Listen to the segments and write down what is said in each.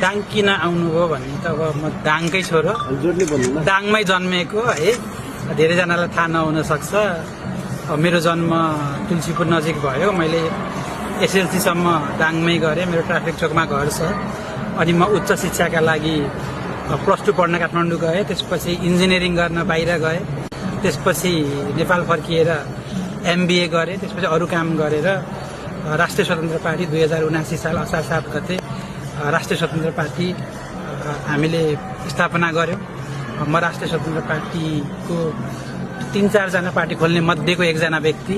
दाङ किन आउनुभयो भने त अब म दाङकै छोरो, दाङमै जन्मेको है। धेरैजनालाई थाहा नहुन सक्छ। मेरो जन्म तुलसीपुर नजिक भयो। मैले एसएलसीसम्म दाङमै गरेँ। मेरो ट्राफिक चोकमा घर छ। अनि म उच्च शिक्षाका लागि +2 पढ्न काठमाडौँ गएँ। त्यसपछि इन्जिनियरिङ गर्न बाहिर गएँ। त्यसपछि नेपाल फर्किएर MBA गरेँ। त्यसपछि अरू काम गरेर राष्ट्रिय स्वतन्त्र पार्टी 2079 साल असार 7 गते राष्ट्रिय स्वतन्त्र पार्टी हामीले स्थापना गर्यौँ। म राष्ट्रिय स्वतन्त्र पार्टीको 3-4 जना पार्टी खोल्ने मध्येको एकजना व्यक्ति,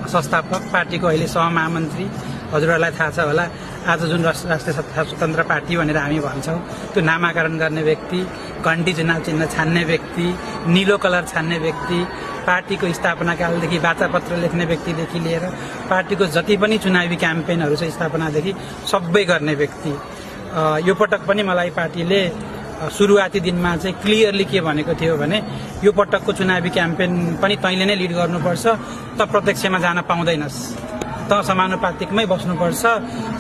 संस्थापक, पार्टीको अहिले सहमहामन्त्री। हजुरहरूलाई थाहा छ होला, आज जुन राष्ट्रिय स्वतन्त्र पार्टी भनेर हामी भन्छौँ त्यो नामाकरण गर्ने व्यक्ति, घण्टी चुनाव चिन्ह छान्ने व्यक्ति, नीलो कलर छान्ने व्यक्ति, पार्टीको स्थापना कालदेखि वाचापत्र लेख्ने व्यक्तिदेखि लिएर पार्टीको जति पनि चुनावी क्याम्पेनहरू छ स्थापनादेखि सबै गर्ने व्यक्ति। यो पटक पनि मलाई पार्टीले सुरुवाती दिनमा चाहिँ क्लियरली के भनेको थियो भने यो पटकको चुनावी क्याम्पेन पनि तैँले नै लिड गर्नुपर्छ, त प्रत्यक्षमा जान पाउँदैनस्, त समानुपातिकमै बस्नुपर्छ,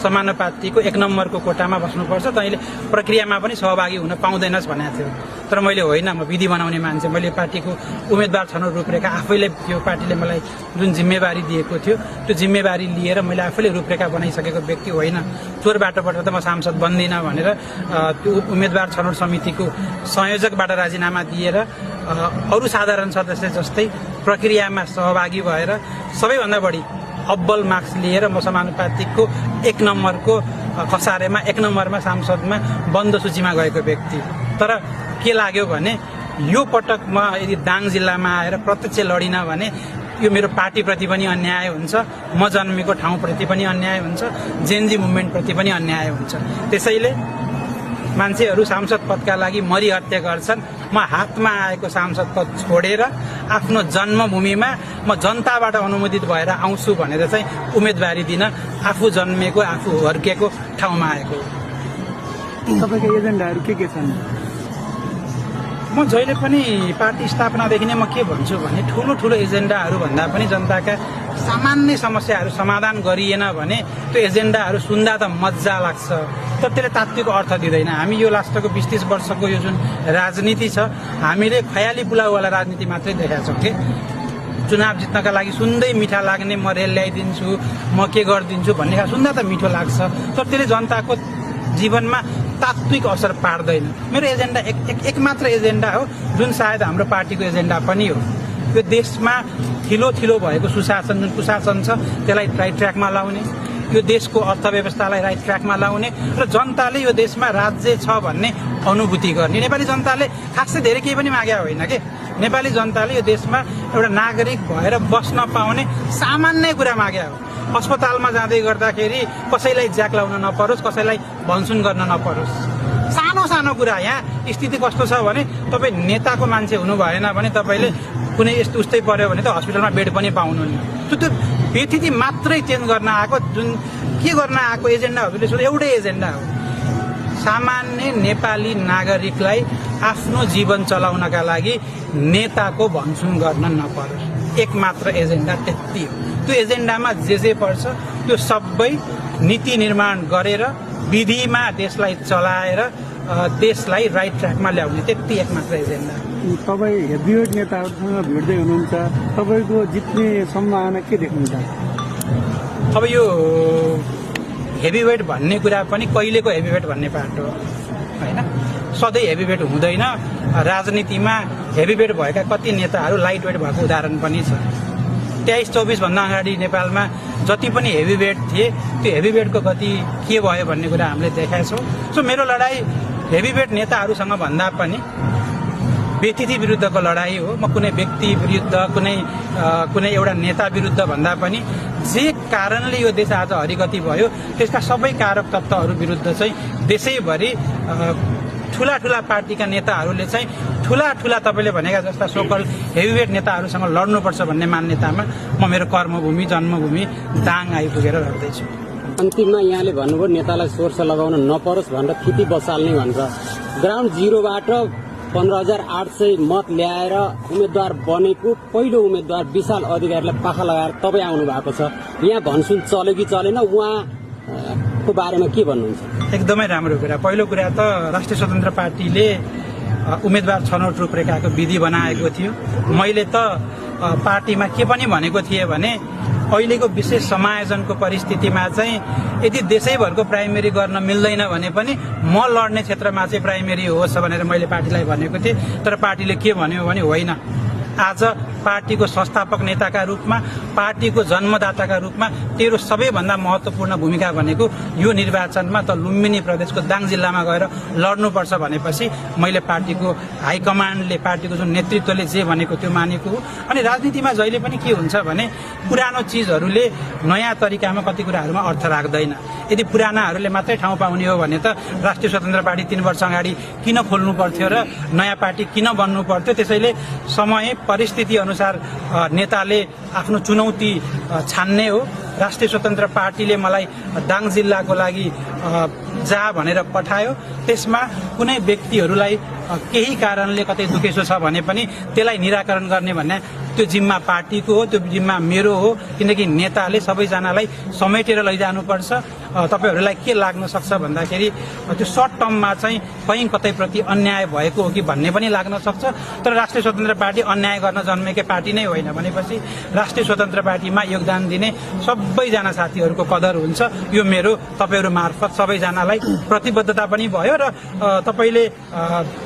समानुपातिकको 1 नम्बरको कोटामा बस्नुपर्छ, तैँले प्रक्रियामा पनि सहभागी हुन पाउँदैनस् भनेको थियो। तर मैले होइन, म विधि बनाउने मान्छे। मैले पार्टीको उम्मेदवार छनौट रूपरेखा आफैले, त्यो पार्टीले मलाई जुन जिम्मेवारी दिएको थियो त्यो जिम्मेवारी लिएर मैले आफैले रूपरेखा बनाइसकेको व्यक्ति होइन। चोर बाटोबाट त म सांसद बन्दिनँ भनेर त्यो उम्मेदवार छनौट समितिको संयोजकबाट राजीनामा दिएर अरू साधारण सदस्य जस्तै प्रक्रियामा सहभागी भएर सबैभन्दा बढी अब्बल मार्क्स लिएर म समानुपातिकको 1 नम्बरको खसारेमा 1 नम्बरमा सांसदमा बन्द सूचीमा गएको व्यक्ति। तर के लाग्यो भने यो पटक म यदि दाङ जिल्लामा आएर प्रत्यक्ष लडिन भने यो मेरो पार्टीप्रति पनि अन्याय हुन्छ, म जन्मेको ठाउँप्रति पनि अन्याय हुन्छ, जेएनजी मुभमेन्टप्रति पनि अन्याय हुन्छ। त्यसैले मान्छेहरू सांसद पदका लागि मरिहत्या गर्छन्। म हातमा आएको सांसद पद छोडेर आफ्नो जन्मभूमिमा म जनताबाट अनुमोदित भएर आउँछु भनेर चाहिँ उम्मेदवारी दिन आफू जन्मेको, आफू हुर्केको ठाउँमा आएको। तपाईँको एजेन्डाहरू के छन्? म जहिले पनि पार्टी स्थापनादेखि नै म के भन्छु भने ठुलो ठुलो एजेन्डाहरू भन्दा पनि जनताका सामान्य समस्याहरू समाधान गरिएन भने त्यो एजेन्डाहरू सुन्दा त मजा लाग्छ, तर त्यसले तात्विक अर्थ दिँदैन। हामी यो लास्टको 20-30 वर्षको यो जुन राजनीति छ, हामीले खयाली पुलाउवाला राजनीति मात्रै देखाएको छौँ कि चुनाव जित्नका लागि सुन्दै मिठा लाग्ने, म रेल ल्याइदिन्छु, म के गरिदिन्छु भन्ने खालको सुन्दा त मिठो लाग्छ, तर त्यसले जनताको जीवनमा तात्विक असर पार्दैन। मेरो एजेन्डा एक मात्र एजेन्डा हो, जुन सायद हाम्रो पार्टीको एजेन्डा पनि हो। यो देशमा थिलो भएको सुशासन, जुन कुशासन छ त्यसलाई राइट ट्र्याकमा लाउने, यो देशको अर्थव्यवस्थालाई राइट ट्र्याकमा लाउने र जनताले यो देशमा राज्य छ भन्ने अनुभूति गर्ने। नेपाली जनताले खासै धेरै केही पनि मागेको होइन के, नेपाली जनताले यो देशमा एउटा नागरिक भएर बस्न पाउने सामान्य कुरा मागे हो। अस्पतालमा जाँदै गर्दाखेरि कसैलाई ज्याक लाउन नपरोस्, कसैलाई भनसुन गर्न नपरोस्, सानो सानो कुरा। यहाँ स्थिति कस्तो छ भने तपाईँ नेताको मान्छे हुनु भएन भने तपाईँले कुनै यस्तो उस्तै पर्यो भने त हस्पिटलमा बेड पनि पाउनुहुन्न। त्यो व्यतिथि मात्रै चेन्ज गर्न आएको, जुन के गर्न आएको एजेन्डा हो, एउटै एजेन्डा हो, सामान्य नेपाली नागरिकलाई आफ्नो जीवन चलाउनका लागि नेताको भनसुन गर्न नपरोस्, एक मात्र एजेन्डा त्यति हो। त्यो एजेन्डामा जे पर्छ त्यो सबै नीति निर्माण गरेर विधिमा देशलाई चलाएर देशलाई राइट ट्र्याकमा ल्याउने त्यति एक मात्र एजेन्डा। तपाईँ हेभीवेट नेताहरूसँग भिड्दै हुनुहुन्छ, तपाईँको जित्ने सम्भावना के देख्नुहुन्छ? अब यो हेभीवेट भन्ने कुरा पनि कहिलेको हेभीवेट भन्ने पाटो हो होइन, सधैँ हेभीवेट हुँदैन। राजनीतिमा हेभीवेट भएका कति नेताहरू लाइट वेट भएको उदाहरण पनि छ। 23-24 भन्दा अगाडि नेपालमा जति पनि हेभीवेट थिए त्यो हेभीवेटको गति के भयो भन्ने कुरा हामीले देखाएको छौँ। सो मेरो लडाई हेभीवेट नेताहरूसँग भन्दा पनि व्यक्ति विरुद्धको लडाई हो। म कुनै व्यक्ति विरुद्ध, कुनै एउटा नेता विरुद्ध भन्दा पनि जे कारणले यो देश आज हरिगति भयो त्यसका सबै कारक तत्त्वहरू विरुद्ध चाहिँ देशैभरि ठुला पार्टीका नेताहरूले चाहिँ ठुला तपाईँले भनेका जस्ता सोकल हेभीवेट नेताहरूसँग लड्नुपर्छ भन्ने मान्यतामा म मेरो कर्मभूमि, जन्मभूमि दाङ आइपुगेर लड्दैछु। अन्तिममा यहाँले भन्नुभयो नेतालाई सोर्स लगाउन नपरोस् भनेर थिति बसाल्ने भनेर, ग्राउन्ड जिरोबाट 15,800 मत ल्याएर उम्मेद्वार बनेको पहिलो उम्मेद्वार विशाल अधिकारीलाई पाखा लगाएर तपाईँ आउनु भएको छ। यहाँ भनसुन चल्यो कि चलेन, उहाँको बारेमा के भन्नुहुन्छ? एकदमै राम्रो कुरा। पहिलो कुरा त राष्ट्रिय स्वतन्त्र पार्टीले उम्मेदवार छनौट रूपरेखाको विधि बनाएको थियो। मैले त पार्टीमा के पनि भनेको थिएँ भने अहिलेको विशेष समायोजनको परिस्थितिमा चाहिँ यदि देशैभरको प्राइमेरी गर्न मिल्दैन भने पनि म लड्ने क्षेत्रमा चाहिँ प्राइमेरी होस् भनेर मैले पार्टीलाई भनेको थिएँ। तर पार्टीले के भन्यो भने होइन, आज पार्टीको संस्थापक नेताका रूपमा, पार्टीको जन्मदाताका रूपमा तेरो सबैभन्दा महत्त्वपूर्ण भूमिका भनेको यो निर्वाचनमा त लुम्बिनी प्रदेशको दाङ जिल्लामा गएर लड्नुपर्छ भनेपछि मैले पार्टीको हाइकमान्डले, पार्टीको जुन नेतृत्वले जे भनेको त्यो मानेको हो। अनि राजनीतिमा जहिले पनि के हुन्छ भने पुरानो चिजहरूले नयाँ तरिकामा कति कुराहरूमा अर्थ राख्दैन। यदि पुरानाहरूले मात्रै ठाउँ पाउने हो भने त राष्ट्रिय स्वतन्त्र पार्टी 3 वर्ष अगाडि किन खोल्नु पर्थ्यो र नयाँ पार्टी किन बन्नु पर्थ्यो? त्यसैले समय परिस्थिति अनुसार नेताले आफ्नो चुनौती छान्ने हो। राष्ट्रिय स्वतन्त्र पार्टीले मलाई दाङ जिल्लाको लागि जा भनेर पठायो। त्यसमा कुनै व्यक्तिहरूलाई केही कारणले कतै दुखेसो छ भने पनि त्यसलाई निराकरण गर्ने भन्ने त्यो जिम्मा पार्टीको हो, त्यो जिम्मा मेरो हो। किनकि नेताले सबैजनालाई समेटेर लैजानुपर्छ। तपाईहरूलाई के लाग्न सक्छ भन्दाखेरि त्यो सर्ट टर्ममा चाहिँ कहीँ कतैप्रति अन्याय भएको हो कि भन्ने पनि लाग्न सक्छ। तर राष्ट्रिय स्वतन्त्र पार्टी अन्याय गर्न जन्मेकै पार्टी नै होइन भनेपछि राष्ट्रिय स्वतन्त्र पार्टीमा योगदान दिने सबैजना साथीहरूको कदर हुन्छ। यो मेरो तपाईँहरू मार्फत सबैजनालाई प्रतिबद्धता पनि भयो। र तपाईँले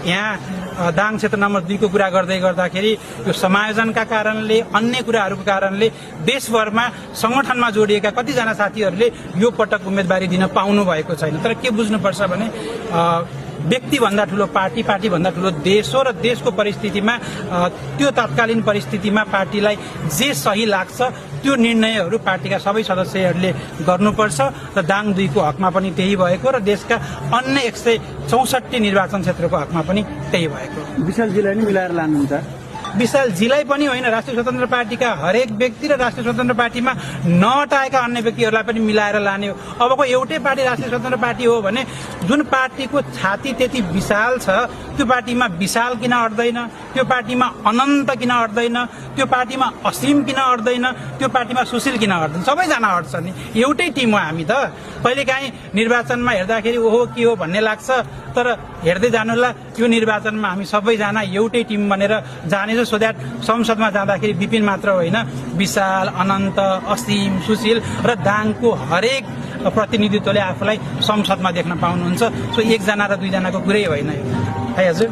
यहाँ दाङ क्षेत्र नम्बर 2 को कुरा गर्दै गर्दाखेरि यो समायोजनका कारणले, अन्य कुराहरूको कारणले देशभरमा संगठनमा जोडिएका कतिजना साथीहरूले यो पटक उम्मेदवारी दिन पाउनु भएको छैन। तर के बुझ्नुपर्छ भने व्यक्तिभन्दा ठुलो पार्टी, पार्टीभन्दा ठुलो देश हो। र देशको परिस्थितिमा त्यो तत्कालीन परिस्थितिमा पार्टीलाई जे सही लाग्छ त्यो निर्णयहरू पार्टीका सबै सदस्यहरूले गर्नुपर्छ। र दाङ 2 को हकमा पनि त्यही भएको र देशका अन्य 164 निर्वाचन क्षेत्रको हकमा पनि त्यही भएको। विशालजीलाई नि मिलाएर लानुहुन्छ? विशालजीलाई पनि होइन, राष्ट्रिय स्वतन्त्र पार्टीका हरेक व्यक्ति र राष्ट्रिय स्वतन्त्र पार्टीमा नहटाएका अन्य व्यक्तिहरूलाई पनि मिलाएर लाने हो। अबको एउटै पार्टी राष्ट्रिय स्वतन्त्र पार्टी हो भने जुन पार्टीको छाती त्यति विशाल छ त्यो पार्टीमा विशाल किन अट्दैन, त्यो पार्टीमा अनन्त किन अट्दैन, त्यो पार्टीमा असीम किन अट्दैन, त्यो पार्टीमा सुशील किन अट्दैन? सबैजना अट्छ नि। एउटै टिम हो हामी त। कहिलेकाहीँ निर्वाचनमा हेर्दाखेरि ओहो के हो भन्ने लाग्छ, तर हेर्दै जानुला यो निर्वाचनमा हामी सबैजना एउटै टिम बनेर जानेछौँ। सो द्याट संसदमा जाँदाखेरि विपिन मात्र होइन, विशाल, अनन्त, असीम, सुशील र दाङको हरेक प्रतिनिधित्वले आफूलाई संसदमा देख्न पाउनुहुन्छ। सो 1 जना र 2 जनाको कुरै होइन है हजुर।